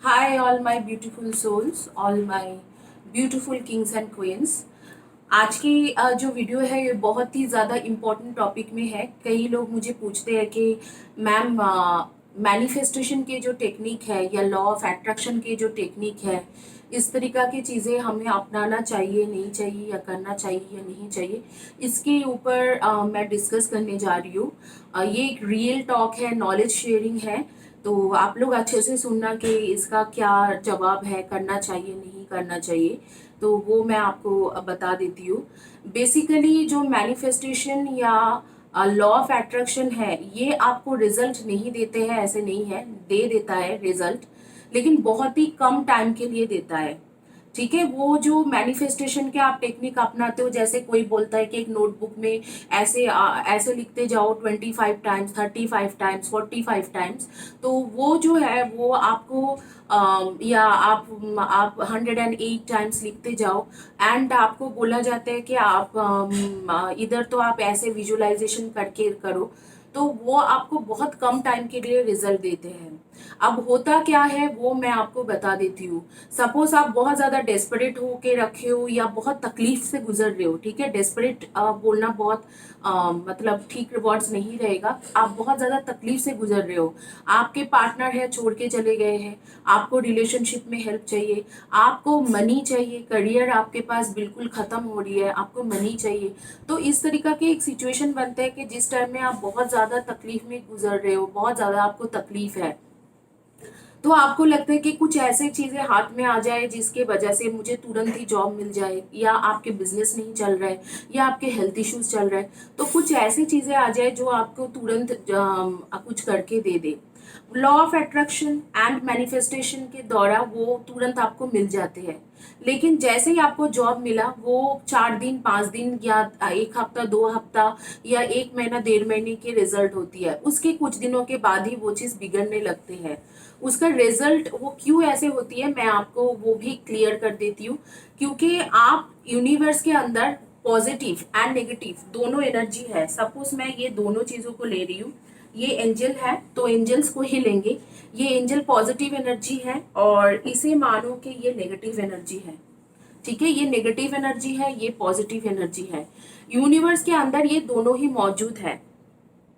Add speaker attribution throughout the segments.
Speaker 1: Hi, all my beautiful souls, all my beautiful kings and queens. आज की जो video है ये बहुत ही ज़्यादा इम्पोर्टेंट टॉपिक में है। कई लोग मुझे पूछते हैं कि मैम मैनिफेस्टेशन के जो टेक्निक है या लॉ ऑफ अट्रैक्शन के जो टेक्निक है, इस तरीका की चीज़ें हमें अपनाना चाहिए, नहीं चाहिए, या करना चाहिए या नहीं चाहिए, इसके ऊपर मैं डिस्कस करने जा रही हूँ। ये एक रियल टॉक है, नॉलेज शेयरिंग है। तो आप लोग अच्छे से सुनना कि इसका क्या जवाब है, करना चाहिए नहीं करना चाहिए, तो वो मैं आपको बता देती हूँ। बेसिकली जो मैनिफेस्टेशन या लॉ ऑफ अट्रैक्शन है, ये आपको रिजल्ट नहीं देते हैं, ऐसे नहीं है, दे देता है रिजल्ट, लेकिन बहुत ही कम टाइम के लिए देता है। ठीक है, वो जो मैनिफेस्टेशन के आप टेक्निक अपनाते हो, जैसे कोई बोलता है कि एक नोटबुक में ऐसे लिखते जाओ 25 टाइम्स, 35 टाइम्स, 45 टाइम्स, तो वो जो है वो आपको या आप 108 टाइम्स लिखते जाओ, एंड आपको बोला जाता है कि आप इधर तो आप ऐसे विजुअलाइजेशन करके करो, तो वो आपको बहुत कम टाइम के लिए रिजल्ट देते हैं। अब होता क्या है वो मैं आपको बता देती हूँ। सपोज आप बहुत ज्यादा डेस्परेट हो के रखे हो या बहुत तकलीफ से गुजर रहे हो, ठीक है, डेस्परेट बोलना बहुत मतलब ठीक वर्ड्स नहीं रहेगा। आप बहुत ज्यादा तकलीफ से गुजर रहे हो, आपके पार्टनर है छोड़ के चले गए हैं, आपको रिलेशनशिप में हेल्प चाहिए, आपको मनी चाहिए, करियर आपके पास बिल्कुल खत्म हो रही है, आपको मनी चाहिए। तो इस तरीका की एक सिचुएशन बनता है कि जिस टाइम में आप बहुत ज्यादा तकलीफ में गुजर रहे हो, बहुत ज्यादा आपको तकलीफ है, तो आपको लगता है कि कुछ ऐसी चीजें हाथ में आ जाए जिसके वजह से मुझे तुरंत ही जॉब मिल जाए, या आपके बिजनेस नहीं चल रहा है, या आपके हेल्थ इश्यूज चल रहे हैं, तो कुछ ऐसी चीजें आ जाए जो आपको तुरंत कुछ करके दे दे। Law of attraction and manifestation के द्वारा वो तुरंत आपको मिल जाते हैं। लेकिन जैसे ही आपको जॉब मिला, वो 4 दिन 5 दिन या 1 हफ्ता 2 हफ्ता या 1 महीना 1.5 महीने की रिजल्ट होती है, उसके कुछ दिनों के बाद ही वो चीज बिगड़ने लगते हैं। उसका रिजल्ट वो क्यों ऐसे होती है, मैं आपको वो भी क्लियर कर देती हूँ। क्योंकि आप यूनिवर्स के अंदर पॉजिटिव एंड नेगेटिव दोनों एनर्जी है। सपोज मैं ये दोनों चीजों को ले रही हूँ, ये एंजल है तो एंजल्स को ही लेंगे। ये एंजल पॉजिटिव एनर्जी है और इसे मानो कि ये नेगेटिव एनर्जी है। ठीक है, ये नेगेटिव एनर्जी है, ये पॉजिटिव एनर्जी है। यूनिवर्स के अंदर ये दोनों ही मौजूद है।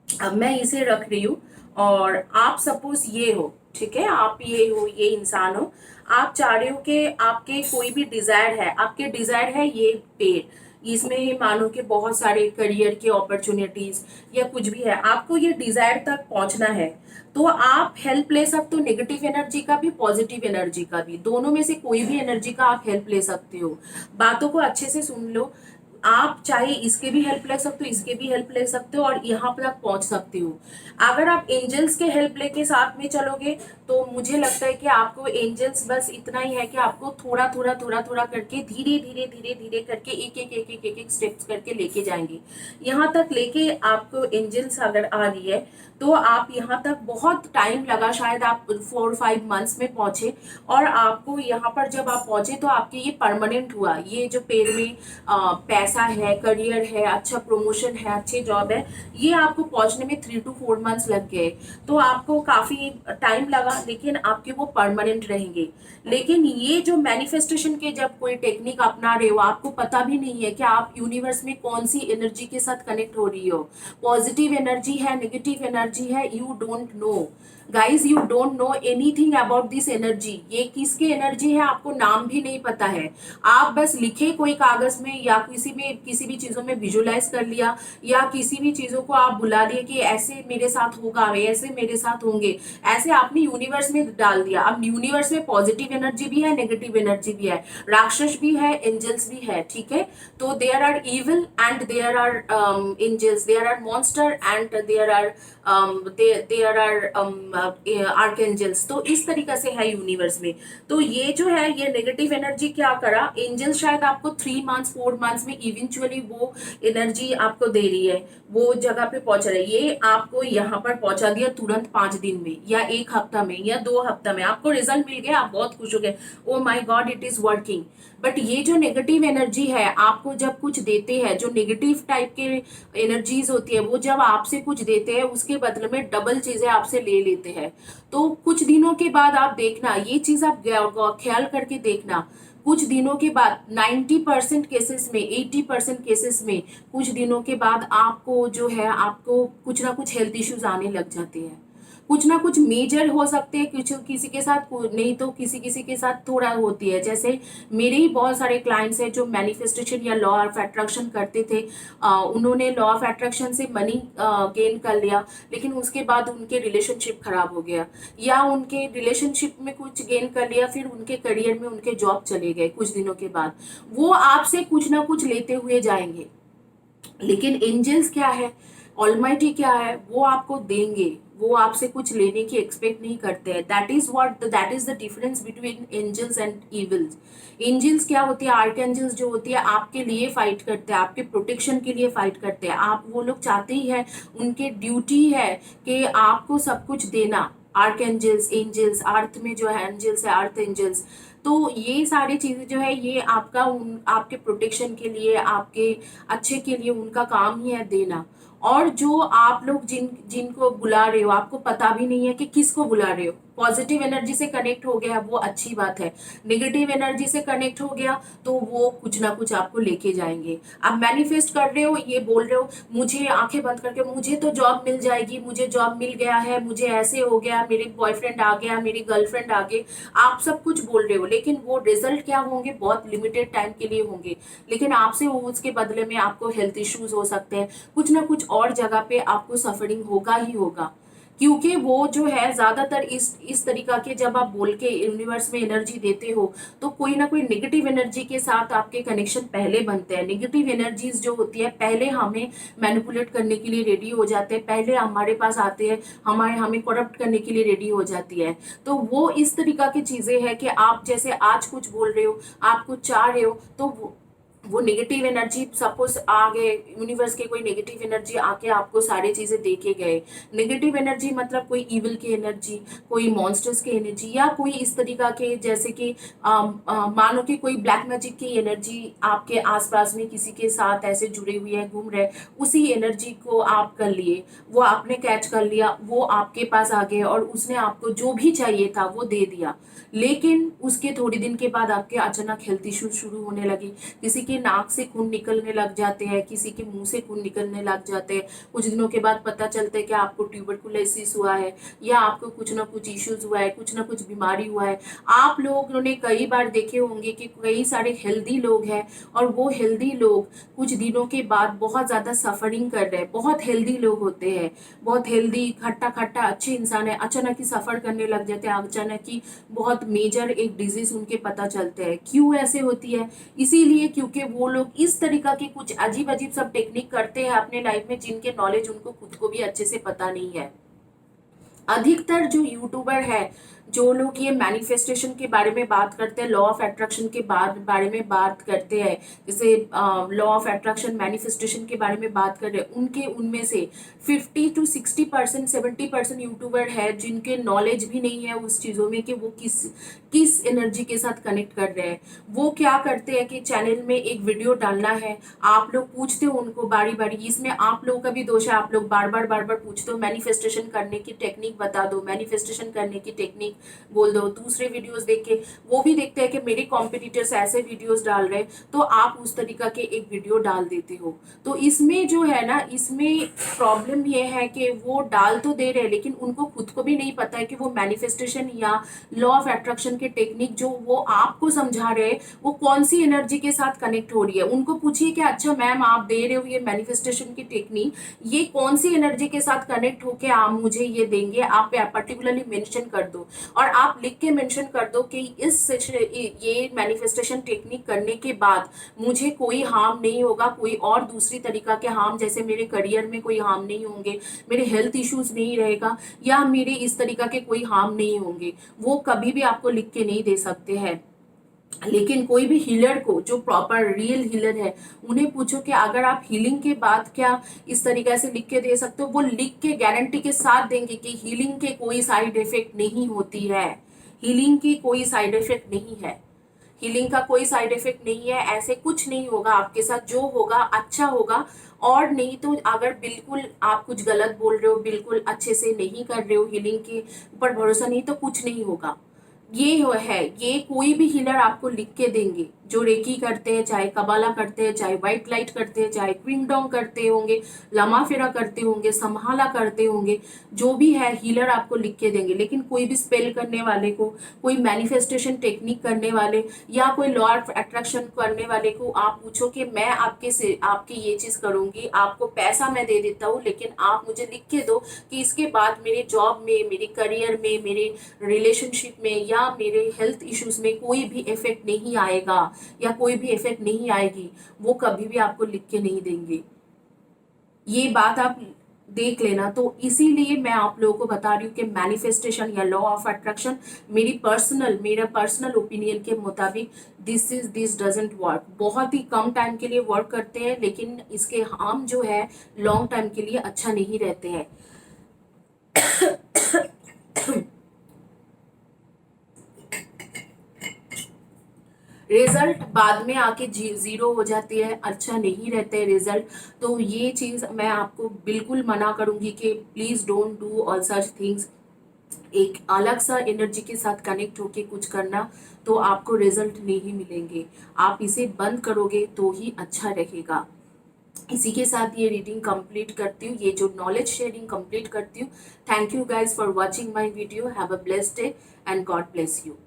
Speaker 1: अब मैं इसे रख रही हूँ और आप सपोज ये हो, ठीक है, आप ये हो, ये इंसान हो, आप चाह रहे हो कि आपके कोई भी डिजायर है, आपके डिजायर है ये पेड़, इसमें मानो कि बहुत सारे करियर के अपॉर्चुनिटीज या कुछ भी है, आपको ये डिजायर तक पहुंचना है, तो आप हेल्प ले सकते हो नेगेटिव एनर्जी का भी, पॉजिटिव एनर्जी का भी, दोनों में से कोई भी एनर्जी का आप हेल्प ले सकते हो। बातों को अच्छे से सुन लो। आप चाहे इसके भी हेल्प ले सकते हो, इसके भी हेल्प ले सकते हो, और यहाँ तक पहुंच सकते हो। अगर आप एंजल्स के हेल्प लेके साथ में चलोगे, तो मुझे लगता है कि आपको एंजल्स बस इतना ही है कि आपको थोड़ा थोड़ा थोड़ा थोड़ा करके धीरे धीरे धीरे धीरे करके एक स्टेप्स करके लेके जाएंगे। यहाँ तक लेके आपको एंजल्स अगर आ रही है, तो आप यहाँ तक बहुत टाइम लगा, शायद आप 4-5 मंथ्स में पहुंचे, और आपको यहाँ पर जब आप पहुंचे तो आपके ये परमानेंट हुआ, ये जो पेड़ में पैसा है, करियर है, अच्छा प्रमोशन है, अच्छी जॉब है, ये आपको पहुंचने में 3 to 4 मंथ्स लग गए। तो आपको काफी टाइम लगा, लेकिन आपके वो परमानेंट रहेंगे। लेकिन ये जो मैनिफेस्टेशन के जब कोई टेक्निक अपना रहे हो, आपको पता भी नहीं है कि आप यूनिवर्स में कौन सी एनर्जी के साथ कनेक्ट हो रही हो, पॉजिटिव एनर्जी है, नेगेटिव एनर्जी है, you don't know guys, you don't know anything about this energy. ये किसकी एनर्जी है आपको नाम भी नहीं पता है। आप बस लिखे कोई कागज में या किसी भी चीजों में विजुलाइज कर लिया, या किसी भी चीजों को आप बुला दिए कि ऐसे मेरे साथ होगा, ऐसे मेरे साथ होंगे, ऐसे आपने यूनिवर्स में डाल दिया। अब यूनिवर्स में पॉजिटिव एनर्जी भी है, नेगेटिव एनर्जी भी है, राक्षस भी है, एंजल्स भी है, ठीक है। तो there are evil and there are angels, there are monster and there are archangels. तो इस तरीके से है यूनिवर्स में। तो ये जो है, ये नेगेटिव एनर्जी क्या करा, एंजल शायद आपको 3 मंथ्स 4 मंथ्स में इवेंचुअली वो एनर्जी आपको दे रही है, वो जगह पे पहुंच रही है। ये आपको यहाँ पर पहुंचा दिया तुरंत 5 दिन में, या 1 हफ्ता में, या 2 हफ्ता में, आपको रिजल्ट मिल गया, आप बहुत खुश हो गए, oh my god it is working. But ये जो नेगेटिव एनर्जी है, आपको जब कुछ देते हैं, जो नेगेटिव टाइप के एनर्जीज होती है, वो जब आपसे कुछ देते हैं, उसके बदले में डबल चीजें आपसे ले लेते होते हैं। तो कुछ दिनों के बाद आप देखना, ये चीज आप ख्याल करके देखना, कुछ दिनों के बाद 90% केसेस में, 80% केसेस में कुछ दिनों के बाद आपको जो है, आपको कुछ ना कुछ हेल्थ इश्यूज आने लग जाते हैं। कुछ ना कुछ मेजर हो सकते हैं, कुछ किसी के साथ नहीं तो किसी किसी के साथ थोड़ा होती है। जैसे मेरे ही बहुत सारे क्लाइंट्स हैं जो मैनिफेस्टेशन या लॉ ऑफ अट्रैक्शन करते थे। उन्होंने लॉ ऑफ अट्रैक्शन से मनी गेन कर लिया, लेकिन उसके बाद उनके रिलेशनशिप खराब हो गया, या उनके रिलेशनशिप में कुछ गेन कर लिया, फिर उनके करियर में उनके जॉब चले गए कुछ दिनों के बाद। वो आपसे कुछ ना कुछ लेते हुए जाएंगे, लेकिन एंजल्स क्या है, ऑलमाइटी क्या है, वो आपको देंगे, वो आपसे कुछ लेने की एक्सपेक्ट नहीं करते हैं। That is the difference between angels and evils. Angels क्या होती है, आर्क एंजल्स जो होती है आपके लिए फाइट करते हैं, आपके प्रोटेक्शन के लिए फाइट करते हैं। आप, वो लोग चाहते ही है, उनके ड्यूटी है कि आपको सब कुछ देना। आर्क एंजल्स, एंजल्स, अर्थ में जो है एंजल्स है, अर्थ एंजल्स। तो ये सारी चीजें जो है, ये आपका आपके प्रोटेक्शन के लिए, आपके अच्छे के लिए उनका काम ही है देना। और जो आप लोग जिनको बुला रहे हो, आपको पता भी नहीं है कि किसको बुला रहे हो। पॉजिटिव एनर्जी से कनेक्ट हो गया वो अच्छी बात है, नेगेटिव एनर्जी से कनेक्ट हो गया तो वो कुछ ना कुछ आपको लेके जाएंगे। आप मैनिफेस्ट कर रहे हो, ये बोल रहे हो मुझे आंखें बंद करके, मुझे तो जॉब मिल जाएगी, मुझे जॉब मिल गया है, मुझे ऐसे हो गया, मेरे बॉयफ्रेंड आ गया, मेरी गर्लफ्रेंड आ गई, आप सब कुछ बोल रहे हो, लेकिन वो रिजल्ट क्या होंगे, बहुत लिमिटेड टाइम के लिए होंगे। लेकिन आपसे उसके बदले में आपको हेल्थ इश्यूज हो सकते हैं, कुछ ना कुछ और जगह पे आपको सफरिंग होगा ही होगा। क्योंकि वो जो है ज्यादातर इस तरीका के, जब आप बोल के यूनिवर्स में एनर्जी देते हो, तो कोई ना कोई नेगेटिव एनर्जी के साथ आपके कनेक्शन पहले बनते हैं। नेगेटिव एनर्जीज जो होती है पहले हमें मैनिपुलेट करने के लिए रेडी हो जाते हैं, पहले हमारे पास आते हैं, हमें करप्ट करने के लिए रेडी हो जाती है। तो वो इस तरीका की चीजें हैं कि आप जैसे आज कुछ बोल रहे हो, आप कुछ चाह रहे हो, तो वो नेगेटिव एनर्जी, सपोज आ गए यूनिवर्स के, कोई नेगेटिव एनर्जी आके आपको सारी चीजें दे के गए। नेगेटिव एनर्जी मतलब कोई इविल की एनर्जी, कोई मॉन्स्टर्स की एनर्जी, या कोई इस तरीका के, जैसे कि मानो कि कोई ब्लैक मैजिक की एनर्जी आपके आसपास में किसी के साथ ऐसे जुड़े हुए है, घूम रहे, उसी एनर्जी को आप कर लिए, वो आपने कैच कर लिया, वो आपके पास आ गए और उसने आपको जो भी चाहिए था वो दे दिया। लेकिन उसके थोड़ी दिन के बाद आपके अचानक हेल्थ इश्यूज शुरू होने लगे। किसी के नाक से खून निकलने लग जाते हैं, किसी के मुंह से खून निकलने लग जाते हैं। कुछ दिनों के बाद पता चलता है कि आपको ट्यूबरकुलोसिस हुआ है, या आपको कुछ ना कुछ इश्यूज हुआ है, कुछ ना कुछ बीमारी हुआ है। आप लोगों ने कई बार देखे होंगे कि कई सारे हेल्दी लोग हैं, और वो हेल्दी लोग कुछ दिनों के बाद बहुत ज्यादा सफरिंग कर रहे हैं। बहुत हेल्दी लोग होते हैं, बहुत हेल्दी, खट्टा खट्टा अच्छे इंसान है, अचानक ही सफर करने लग जाते हैं, अचानक ही बहुत मेजर एक डिजीज उनके पता चलते हैं। क्यों ऐसे होती है? इसीलिए क्योंकि वो लोग इस तरीका के कुछ अजीब अजीब सब टेक्निक करते हैं अपने लाइफ में, जिनके नॉलेज उनको खुद को भी अच्छे से पता नहीं है। अधिकतर जो यूट्यूबर है, जो लोग ये मैनिफेस्टेशन के बारे में बात करते हैं, लॉ ऑफ अट्रैक्शन के बारे में बात करते हैं, जैसे लॉ ऑफ अट्रैक्शन, मैनिफेस्टेशन के बारे में बात कर रहे हैं, उनमें से 50 to 60%, 70% यूट्यूबर है जिनके नॉलेज भी नहीं है उस चीज़ों में कि वो किस किस एनर्जी के साथ कनेक्ट कर रहे हैं। वो क्या करते हैं कि चैनल में एक वीडियो डालना है, आप लोग पूछते हो उनको बारी बारी, इसमें आप लोगों का भी दोष है, आप लोग बार बार पूछते हो मैनिफेस्टेशन करने की टेक्निक बता दो, मैनिफेस्टेशन करने की टेक्निक बोल दो। दूसरे वीडियोस देख के वो भी देखते हैं कि मेरे कॉम्पिटिटर्स ऐसे वीडियोस डाल रहे हैं, तो आप उस तरीका के एक वीडियो डाल देते हो। तो इसमें जो है ना, इसमें प्रॉब्लम ये है कि वो डाल तो दे रहे हैं, लेकिन उनको खुद को भी नहीं पता है कि वो मैनिफेस्टेशन या लॉ ऑफ अट्रैक्शन की टेक्निक जो वो आपको समझा रहे हैं, वो कौन सी एनर्जी के साथ कनेक्ट हो रही है। उनको पूछिए कि अच्छा मैम, आप दे रहे हो ये मैनिफेस्टेशन की टेक्निक, ये कौन सी एनर्जी के साथ कनेक्ट होके आप मुझे ये देंगे, आप पर्टिकुलरली मेंशन कर दो, और आप लिख के मेंशन कर दो कि ये मैनिफेस्टेशन टेक्निक करने के बाद मुझे कोई हार्म नहीं होगा, कोई और दूसरी तरीका के हार्म, जैसे मेरे करियर में कोई हार्म नहीं होंगे, मेरे हेल्थ इश्यूज नहीं रहेगा, या मेरे इस तरीका के कोई हार्म नहीं होंगे। वो कभी भी आपको लिख के नहीं दे सकते हैं। लेकिन कोई भी हीलर को, जो प्रॉपर रियल हीलर है, उन्हें पूछो कि अगर आप हीलिंग के बाद क्या इस तरीके से लिख के दे सकते हो, वो लिख के गारंटी के साथ देंगे कि हीलिंग के कोई साइड इफेक्ट नहीं होती है, हीलिंग की कोई साइड इफेक्ट नहीं है, हीलिंग का कोई साइड इफेक्ट नहीं है, ऐसे कुछ नहीं होगा आपके साथ, जो होगा अच्छा होगा। और नहीं तो अगर बिल्कुल आप कुछ गलत बोल रहे हो, बिल्कुल अच्छे से नहीं कर रहे हो, हीलिंग के ऊपर भरोसा नहीं, तो कुछ नहीं होगा। ये कोई भी हीलर आपको लिख के देंगे, जो रेकी करते हैं, चाहे कबाला करते हैं, चाहे व्हाइट लाइट करते हैं, चाहे क्विंगडोंग करते होंगे, लमा फेरा करते होंगे, संभाला करते होंगे, जो भी है हीलर आपको लिख के देंगे। लेकिन कोई भी स्पेल करने वाले को, कोई मैनिफेस्टेशन टेक्निक करने वाले, या कोई लॉ ऑफ अट्रैक्शन करने वाले को आप पूछो कि मैं आपके ये चीज करूंगी, आपको पैसा मैं दे देता हूँ, लेकिन आप मुझे लिख के दो कि इसके बाद मेरे जॉब में, मेरे करियर में, मेरे रिलेशनशिप में या मेरे हेल्थ इश्यूज में कोई भी इफेक्ट नहीं आएगा या कोई भी इफेक्ट नहीं आएगी, वो कभी भी आपको लिख के नहीं देंगे। ये बात आप देख लेना। तो इसीलिए मैं आप लोगों को बता रही हूँ कि मैनिफेस्टेशन या लॉ ऑफ अट्रैक्शन मेरा पर्सनल ओपिनियन के मुताबिक दिस डजंट वर्क। बहुत ही कम टाइम के लिए वर्क करते हैं, लेकिन इसके हार्म जो है लॉन्ग टाइम के लिए अच्छा नहीं रहते हैं। रिजल्ट बाद में आके जीरो हो जाती है, अच्छा नहीं रहते रिजल्ट। तो ये चीज मैं आपको बिल्कुल मना करूंगी कि please don't do all such things. एक अलग सा एनर्जी के साथ कनेक्ट होके कुछ करना, तो आपको रिजल्ट नहीं मिलेंगे। आप इसे बंद करोगे तो ही अच्छा रहेगा। इसी के साथ ये रीडिंग कंप्लीट करती हूँ, ये जो नॉलेज शेयरिंग कंप्लीट करती हूँ। Thank you guys for watching my video. Have a blessed day and God bless you.